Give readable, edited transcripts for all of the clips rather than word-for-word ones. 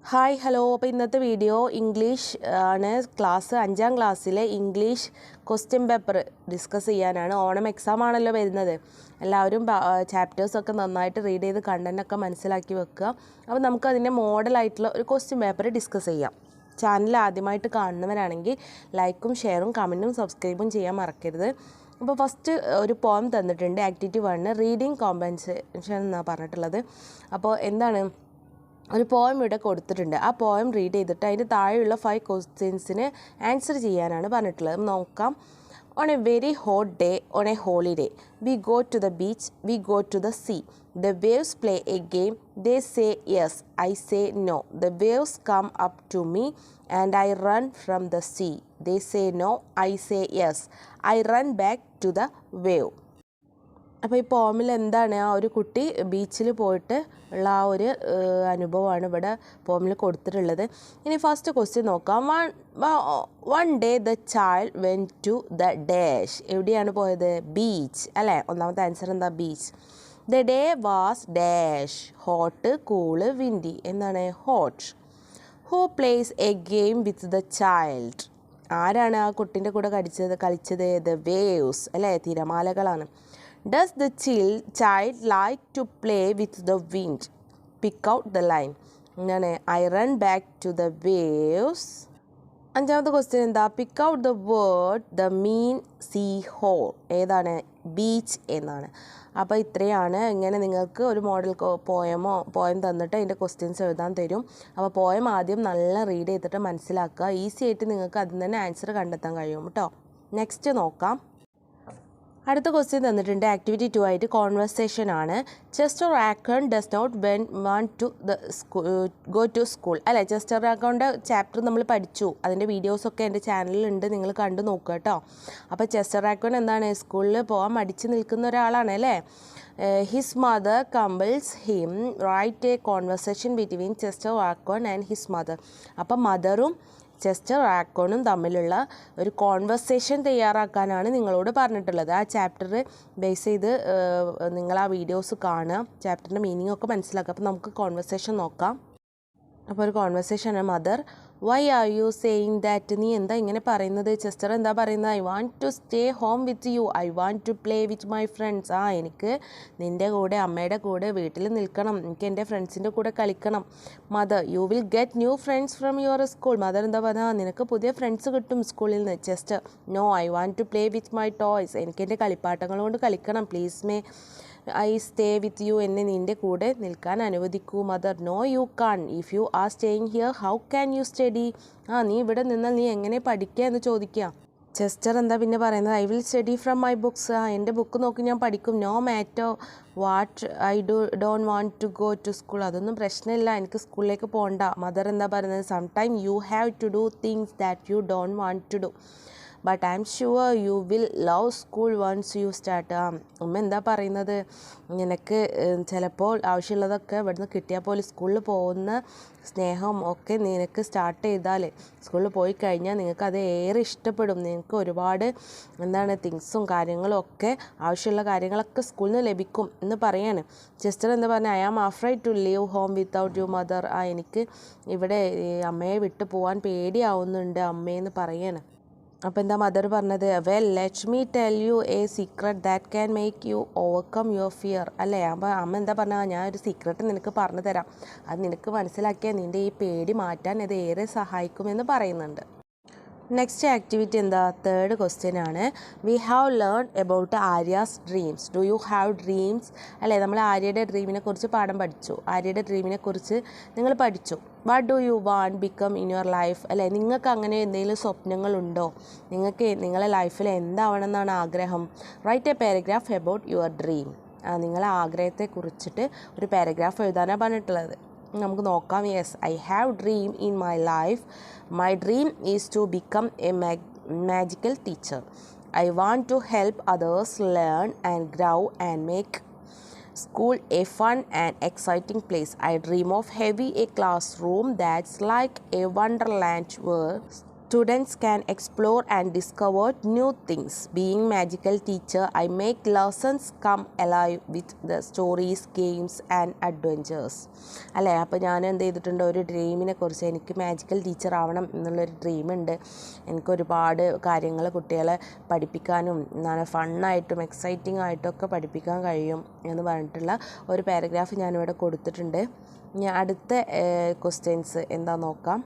Hi hello. അപ്പോൾ ഇന്നത്തെ video English ആണ്. അഞ്ചാം ക്ലാസ്സിലെ ഇംഗ്ലീഷ് ക്വസ്റ്റ്യൻ പേപ്പർ ഡിസ്കസ് ചെയ്യാനാണ്. ഓണം എക്സാം ആണല്ലോ വരുന്നത്. എല്ലാവരും ചാപ്റ്റേഴ്സൊക്കെ നന്നായിട്ട് റീഡ് ചെയ്ത് കണ്ടൻറ്റൊക്കെ മനസ്സിലാക്കി വെക്കുക. അപ്പോൾ നമുക്ക് അതിൻ്റെ മോഡലായിട്ടുള്ള ഒരു ക്വസ്റ്റ്യൻ പേപ്പർ ഡിസ്കസ് ചെയ്യാം. ചാനൽ ആദ്യമായിട്ട് കാണുന്നവരാണെങ്കിൽ ലൈക്കും ഷെയറും കമൻറ്റും സബ്സ്ക്രൈബും ചെയ്യാൻ മറക്കരുത്. അപ്പോൾ ഫസ്റ്റ് ഒരു പോയം തന്നിട്ടുണ്ട്. ആക്ടിവിറ്റി 1 റീഡിങ് കോമ്പൻസേഷൻ എന്നാണ് പറഞ്ഞിട്ടുള്ളത്. അപ്പോൾ എന്താണ്, ഒരു പോയം ഇവിടെ കൊടുത്തിട്ടുണ്ട്. ആ പോയം റീഡ് ചെയ്തിട്ട് അതിൻ്റെ താഴെയുള്ള 5 ക്വസ്റ്റ്യൻസിന് ആൻസർ ചെയ്യാനാണ് പറഞ്ഞിട്ടുള്ളത്. നോക്കാം. On a very hot day, on a holiday, we go to the beach, we go to the sea. The waves play a game, they say yes, I say no. The waves come up to me and I run from the sea. They say no, I say yes, I run back to the wave. അപ്പോൾ ഈ പോമിൽ എന്താണ്, ആ ഒരു കുട്ടി ബീച്ചിൽ പോയിട്ട് ഉള്ള ആ ഒരു അനുഭവമാണ് ഇവിടെ പോമിൽ കൊടുത്തിട്ടുള്ളത്. ഇനി ഫസ്റ്റ് ക്വസ്റ്റ്യൻ നോക്കാം. One day the child went to the dash. എവിടെയാണ് പോയത്? ബീച്ച് അല്ലേ. ഒന്നാമത്തെ ആൻസർ എന്താ? Beach. The day was dash, hot, cool, windy. എന്താണ്? Hot. Who plays a game with the child. ആരാണ് ആ കുട്ടീൻ്റെ കൂടെ കളിച്ചത്? ദ വേവ്സ് അല്ലേ, തിരമാലകളാണ്. Does the child like to play with the wind? Pick out the line. എന്താണ്? I run back to the waves. അഞ്ചാമത്തെ ക്വസ്റ്റ്യൻ എന്താ? Pick out the word the mean sea hole. ഏതാണ്? ബീച്ച് എന്നാണ്. അപ്പോൾ ഇത്രയാണ്. ഇങ്ങനെ നിങ്ങൾക്ക് ഒരു മോഡൽ പോയം തന്നിട്ട് അതിൻ്റെ ക്വസ്റ്റ്യൻസ് എഴുതാൻ തരും. അപ്പോൾ പോയം ആദ്യം നല്ല റീഡ് ചെയ്തിട്ട് മനസ്സിലാക്കുക. ഈസി ആയിട്ട് നിങ്ങൾക്ക് അതിൽ തന്നെ ആൻസർ കണ്ടെത്താൻ കഴിയും കേട്ടോ. നെക്സ്റ്റ് നോക്കാം. അടുത്ത ക്വസ്റ്റ്യൻ തന്നിട്ടുണ്ട്. ആക്ടിവിറ്റി 2 ആയിട്ട് കോൺവെർസേഷൻ ആണ്. Chester Raccoon does not want to go to school അല്ലേ. ചെസ്റ്റർ റാക്കോണിൻ്റെ ചാപ്റ്റർ നമ്മൾ പഠിച്ചു. അതിൻ്റെ വീഡിയോസൊക്കെ എൻ്റെ ചാനലിലുണ്ട്, നിങ്ങൾ കണ്ടു നോക്കുക കേട്ടോ. അപ്പോൾ ചെസ്റ്റർ റാക്കോൺ എന്താണ്, സ്കൂളിൽ പോകാൻ മടിച്ച് നിൽക്കുന്ന ഒരാളാണ് അല്ലേ. His mother compels him write a conversation between Chester Raccoon and his mother. അപ്പം മദറും ചെസ്റ്റർ റാക്കോണും തമ്മിലുള്ള ഒരു കോൺവെർസേഷൻ തയ്യാറാക്കാനാണ് നിങ്ങളോട് പറഞ്ഞിട്ടുള്ളത്. ആ ചാപ്റ്റർ ബേസ് ചെയ്ത് നിങ്ങൾ ആ വീഡിയോസ് കാണുക, ചാപ്റ്ററിൻ്റെ മീനിങ് ഒക്കെ മനസ്സിലാക്കുക. അപ്പോൾ നമുക്ക് കോൺവെർസേഷൻ നോക്കാം. അപ്പോൾ ഒരു കോൺവെർസേഷനാണ്. Mother, why are you saying that? നീ എന്താ ഇങ്ങനെ പറയുന്നത്? ചെസ്റ്റർ എന്താ പറയുന്നത്? I want to stay home with you, I want to play with my friends. എനിക്ക് നിൻ്റെ കൂടെ, അമ്മയുടെ കൂടെ വീട്ടിൽ നിൽക്കണം, എനിക്ക് എൻ്റെ ഫ്രണ്ട്സിൻ്റെ കൂടെ കളിക്കണം. Mother, you will get new friends from your school. Mother എന്താ പറഞ്ഞാൽ, നിനക്ക് പുതിയ ഫ്രണ്ട്സ് കിട്ടും സ്കൂളിൽ നിന്ന്. Chester, no, I want to play with my toys. എനിക്ക് എൻ്റെ കളിപ്പാട്ടങ്ങൾ കൊണ്ട് കളിക്കണം. Please may I stay with you. എന്നെ നിൻ്റെ കൂടെ നിൽക്കാൻ അനുവദിക്കൂ. Mother, no you can. If you are staying here how can you study? നീ ഇവിടെ നിന്നാൽ നീ എങ്ങനെ പഠിക്കുക എന്ന് ചോദിക്കുക. ചെസ്റ്റർ എന്താ പിന്നെ പറയുന്നത്? I will study from my books. എൻ്റെ ബുക്ക് നോക്കി ഞാൻ പഠിക്കും. No matter what I don't want to go to school. അതൊന്നും പ്രശ്നമില്ല, എനിക്ക് സ്കൂളിലേക്ക് പോകണ്ട. മദർ എന്താ പറയുന്നത്? Sometime you have to do things that you don't want to do, but I am sure you will love school once you start. അമ്മ എന്താ പറയുന്നത്? നിനക്ക് ചിലപ്പോൾ ആവശ്യമുള്ളതൊക്കെ ഇവിടുന്ന് കിട്ടിയാൽ പോലും സ്കൂളിൽ പോകുന്ന സ്നേഹം ഒക്കെ നിനക്ക് സ്റ്റാർട്ട് ചെയ്താൽ, സ്കൂളിൽ പോയി കഴിഞ്ഞാൽ നിങ്ങൾക്ക് അത് ഏറെ ഇഷ്ടപ്പെടും. നിങ്ങൾക്ക് ഒരുപാട് തിങ്സും കാര്യങ്ങളും ഒക്കെ, ആവശ്യമുള്ള കാര്യങ്ങളൊക്കെ സ്കൂളിൽ നിന്ന് ലഭിക്കും എന്ന് പറയാണ്. ചെസ്റ്റർ എന്താ പറഞ്ഞാൽ? I am afraid to leave home without you mother. എനിക്ക് ഇവിടെ അമ്മയെ വിട്ടു പോകാൻ പേടിയാവുന്നുണ്ട് അമ്മയെന്ന് പറയാണ്. അപ്പോൾ എന്താ മദർ പറഞ്ഞത്? Well, let me tell you A secret that can make you overcome your fear അല്ലേ. അപ്പോൾ അമ്മ എന്താ പറഞ്ഞാൽ, ഞാൻ ഒരു സീക്രട്ട് നിനക്ക് പറഞ്ഞു തരാം, അത് നിനക്ക് മനസ്സിലാക്കിയാൽ നിൻ്റെ ഈ പേടി മാറ്റാൻ അത് ഏറെ സഹായിക്കുമെന്ന് പറയുന്നുണ്ട്. നെക്സ്റ്റ് ആക്ടിവിറ്റി എന്താ? തേർഡ് ക്വസ്റ്റ്യൻ ആണ്. We have learn about Aryas dreams. Do you have dreams അല്ലേ. നമ്മൾ ആര്യയുടെ ഡ്രീമിനെ കുറിച്ച് പാഠം പഠിച്ചു. ആര്യയുടെ ഡ്രീമിനെ കുറിച്ച് നിങ്ങൾ പഠിച്ചു. What do you want become in your life അല്ലേ. നിങ്ങൾക്ക് അങ്ങനെ എന്തെങ്കിലും സ്വപ്നങ്ങളുണ്ടോ? നിങ്ങൾക്ക് നിങ്ങളെ ലൈഫിൽ എന്താവണം എന്നാണ് ആഗ്രഹം? Write a paragraph about your dream. നിങ്ങളെ ആഗ്രഹത്തെ കുറിച്ചിട്ട് ഒരു പാരഗ്രാഫ് എഴുതാനാണ് പറഞ്ഞിട്ടുള്ളത്. നമുക്ക് നോക്കാം. Yes, I have dream in my life. My dream is to become a magical teacher. I want to help others learn and grow and make school a fun and exciting place. I dream of having a classroom that's like a wonderland where Students can explore and discover new things. Being magical teacher, I make lessons come alive with the stories, games and adventures. അല്ലേ, അപ്പോൾ ഞാൻ എന്ത് ചെയ്തിട്ടുണ്ട്, ഒരു ഡ്രീമിനെ കുറിച്ച്, എനിക്ക് magical teacher ആവണം എന്നുള്ളൊരു ഡ്രീമുണ്ട്. എനിക്ക് ഒരുപാട് കാര്യങ്ങൾ കുട്ടികളെ പഠിപ്പിക്കാനും എന്താണ് ഫണ്ണായിട്ടും എക്സൈറ്റിംഗ് ആയിട്ടൊക്കെ പഠിപ്പിക്കാൻ കഴിയും എന്ന് പറഞ്ഞിട്ടുള്ള ഒരു പാരഗ്രാഫ് ഞാനിവിടെ കൊടുത്തിട്ടുണ്ട്. ഞാൻ അടുത്ത ക്വസ്റ്റ്യൻസ് എന്താ നോക്കാം.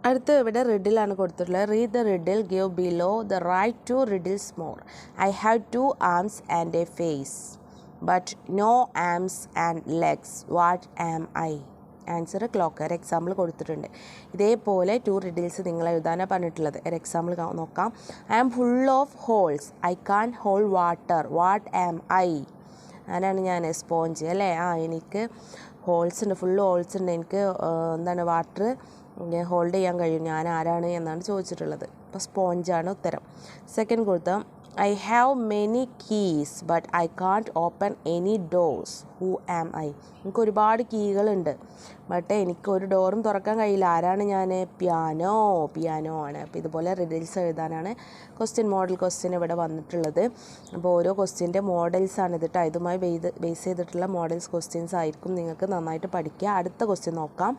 അടുത്ത് ഇവിടെ റിഡിലാണ് കൊടുത്തിട്ടുള്ളത്. Read the riddle, give below the write two riddles more. I have 2 arms and a face but no arms and legs, what am I? Answer clock. ഒരു എക്സാമ്പിൾ കൊടുത്തിട്ടുണ്ട്. ഇതേപോലെ 2 റിഡിൽസ് നിങ്ങൾ എഴുതാനാണ് പറഞ്ഞിട്ടുള്ളത്. ഒരു എക്സാമ്പിൾ നോക്കാം. I am full of holes, I can hold water, what am I? അങ്ങനെയാണ് ഞാൻ സ്പോഞ്ച് അല്ലേ. എനിക്ക് ഹോൾസ് ഉണ്ട്, ഫുള്ള് ഹോൾസ് ഉണ്ട്, എനിക്ക് എന്താണ് വാട്ടർ ഹോൾഡ് ചെയ്യാൻ കഴിയും, ഞാൻ ആരാണ് എന്നാണ് ചോദിച്ചിട്ടുള്ളത്. അപ്പോൾ സ്പോഞ്ചാണ് ഉത്തരം. സെക്കൻഡ് കൊടുത്താൽ I have many keys but I can't open any doors, who am I? എനിക്ക് ഒരുപാട് കീകളുണ്ട്, ബട്ട് എനിക്ക് ഒരു ഡോറും തുറക്കാൻ കഴിയില്ല, ആരാണ് ഞാൻ? പിയാനോ ആണ്. അപ്പോൾ ഇതുപോലെ റിഡിൽസ് എഴുതാനാണ് മോഡൽ ക്വസ്റ്റ്യൻ ഇവിടെ വന്നിട്ടുള്ളത്. അപ്പോൾ ഓരോ ക്വസ്റ്റ്യൻ്റെ മോഡൽസാണ് ഇത് കേട്ടോ. ഇതുമായി ബേസ് ചെയ്തിട്ടുള്ള മോഡൽസ് ക്വസ്റ്റ്യൻസ് ആയിരിക്കും. നിങ്ങൾക്ക് നന്നായിട്ട് പഠിക്കുക. അടുത്ത ക്വസ്റ്റ്യൻ നോക്കാം.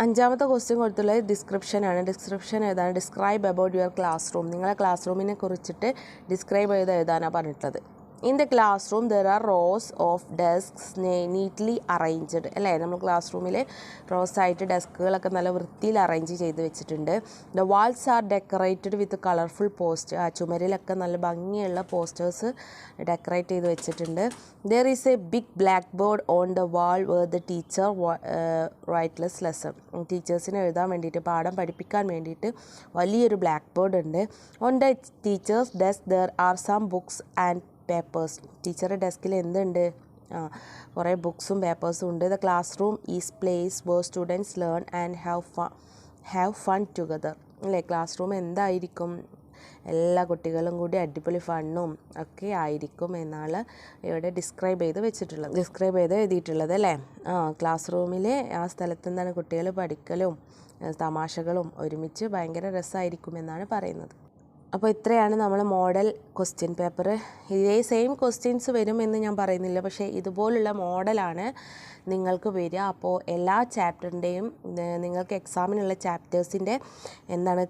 5ാമത്തെ ക്വസ്റ്റ്യൻ കൊടുത്തുള്ളത് ഡിസ്ക്രിപ്ഷനാണ്. ഡിസ്ക്രിപ്ഷൻ എഴുതാൻ describe about your classroom. നിങ്ങളെ ക്ലാസ് റൂമിനെ കുറിച്ചിട്ട് ഡിസ്ക്രൈബ് ചെയ്ത് എഴുതാനാണ് പറഞ്ഞിട്ടുള്ളത്. In the classroom there are rows of desks neatly arranged. അല്ലേ, നമ്മൾ ക്ലാസ് റൂമിൽ റോസ് ആയിട്ട് ഡെസ്കുകളൊക്കെ നല്ല വൃത്തിയിൽ അറേഞ്ച് ചെയ്ത് വെച്ചിട്ടുണ്ട്. The walls are decorated with colourful post. ആ ചുമരിലൊക്കെ നല്ല ഭംഗിയുള്ള പോസ്റ്റേഴ്സ് ഡെക്കറേറ്റ് ചെയ്ത് വെച്ചിട്ടുണ്ട്. There is a big blackboard on the wall where the teacher writes lesson. ടീച്ചേഴ്സിനെ എഴുതാൻ വേണ്ടിയിട്ട്, പാഠം പഠിപ്പിക്കാൻ വേണ്ടിയിട്ട് വലിയൊരു ബ്ലാക്ക് ബോർഡ് ഉണ്ട്. On the teacher's desk there are some books and papers. ടീച്ചറുടെ ഡെസ്കിൽ എന്തുണ്ട്? കുറേ ബുക്സും പേപ്പേഴ്സും ഉണ്ട്. The classroom is place where students learn and have fun together. അല്ലേ, ക്ലാസ് റൂം എന്തായിരിക്കും? എല്ലാ കുട്ടികളും കൂടി അടിപൊളി ഫണ്ണും ഒക്കെ ആയിരിക്കും എന്നാണ് ഇവിടെ ഡിസ്ക്രൈബ് ചെയ്ത് എഴുതിയിട്ടുള്ളത് അല്ലേ. ക്ലാസ് റൂമിൽ ആ സ്ഥലത്ത് എന്താണ് കുട്ടികൾ പഠിക്കലും തമാശകളും ഒരുമിച്ച് ഭയങ്കര രസമായിരിക്കും എന്നാണ് പറയുന്നത്. അപ്പോൾ ഇത്രയാണ് നമ്മൾ മോഡൽ ക്വസ്റ്റ്യൻ പേപ്പർ. ഇതേ സെയിം ക്വസ്റ്റ്യൻസ് വരുമെന്ന് ഞാൻ പറയുന്നില്ല, പക്ഷേ ഇതുപോലുള്ള മോഡലാണ് നിങ്ങൾക്ക് വരിക. അപ്പോൾ എല്ലാ ചാപ്റ്ററിൻ്റെയും നിങ്ങൾക്ക് എക്സാമിനുള്ള ചാപ്റ്റേഴ്സിൻ്റെ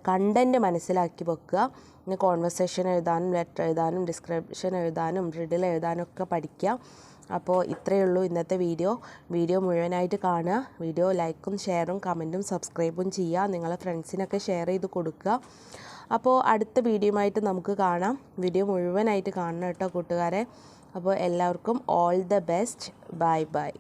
കണ്ടൻറ്റ് മനസ്സിലാക്കി വെക്കുക. പിന്നെ കോൺവെർസേഷൻ എഴുതാനും ലെറ്റർ എഴുതാനും ഡിസ്ക്രിപ്ഷൻ എഴുതാനും റിഡിൽ എഴുതാനും ഒക്കെ പഠിക്കുക. അപ്പോൾ ഇത്രയേ ഉള്ളൂ ഇന്നത്തെ വീഡിയോ മുഴുവനായിട്ട് കാണുക. വീഡിയോ ലൈക്കും ഷെയറും കമൻറ്റും സബ്സ്ക്രൈബും ചെയ്യുക. നിങ്ങളെ ഫ്രണ്ട്സിനൊക്കെ ഷെയർ ചെയ്ത് കൊടുക്കുക. അപ്പോൾ അടുത്ത വീഡിയോയുമായിട്ട് നമുക്ക് കാണാം. വീഡിയോ മുഴുവനായിട്ട് കാണണം കേട്ടോ കൂട്ടുകാരെ. അപ്പോൾ എല്ലാവർക്കും ഓൾ ദ ബെസ്റ്റ്. ബൈ.